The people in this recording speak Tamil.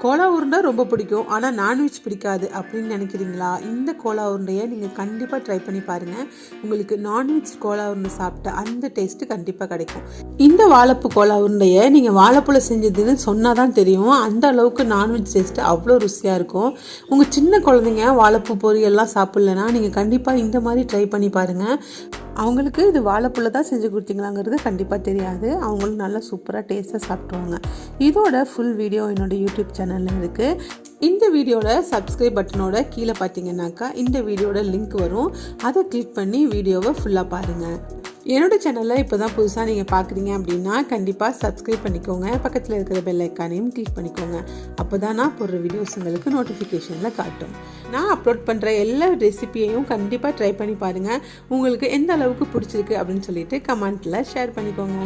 கோலா உருண்டை ரொம்ப பிடிக்கும், ஆனால் நான்வெஜ் பிடிக்காது அப்படின்னு நினைக்கிறீங்களா? இந்த கோலா உருண்டையை நீங்கள் கண்டிப்பாக ட்ரை பண்ணி பாருங்கள். உங்களுக்கு நான்வெஜ் கோலா உருண்டை சாப்பிட்ட அந்த டேஸ்ட்டு கண்டிப்பாக கிடைக்கும். இந்த வாழைப்பூ கோலா உருண்டையை நீங்கள் வாழைப்பூல செஞ்சதுன்னு சொன்னால் தான் தெரியும். அந்த அளவுக்கு நான்வெஜ் டேஸ்ட்டு அவ்வளோ ருசியாக இருக்கும். உங்கள் சின்ன குழந்தைங்க வாழைப்பூ பொரியெல்லாம் சாப்பிட்லன்னா நீங்கள் கண்டிப்பாக இந்த மாதிரி ட்ரை பண்ணி பாருங்கள். அவங்களுக்கு இது வாழைப்பூல தான் செஞ்சு கொடுத்தீங்களாங்கிறது கண்டிப்பாக தெரியாது. அவங்களும் நல்லா சூப்பராக டேஸ்ட்டாக சாப்பிடுவாங்க. இதோட ஃபுல் வீடியோ என்னோட யூடியூப் சேனலில் இருக்குது. இந்த வீடியோட சப்ஸ்கிரைப் பட்டனோட கீழே பார்த்தீங்கன்னாக்கா இந்த வீடியோட லிங்க் வரும். அதை கிளிக் பண்ணி வீடியோவை ஃபுல்லாக பாருங்கள். என்னோட சேனலில் இப்போ தான் புதுசாக நீங்கள் பார்க்குறீங்க அப்படின்னா கண்டிப்பாக சப்ஸ்கிரைப் பண்ணிக்கோங்க. பக்கத்தில் இருக்கிற பெல் ஐக்கானையும் கிளிக் பண்ணிக்கோங்க. அப்போ தான் நான் போடுற வீடியோஸ் உங்களுக்கு நோட்டிஃபிகேஷனில் காட்டும். நான் அப்லோட் பண்ணுற எல்லா ரெசிபியையும் கண்டிப்பாக ட்ரை பண்ணி பாருங்கள். உங்களுக்கு எந்த அளவுக்கு பிடிச்சிருக்கு அப்படின்னு சொல்லிட்டு கமெண்ட்டில் ஷேர் பண்ணிக்கோங்க.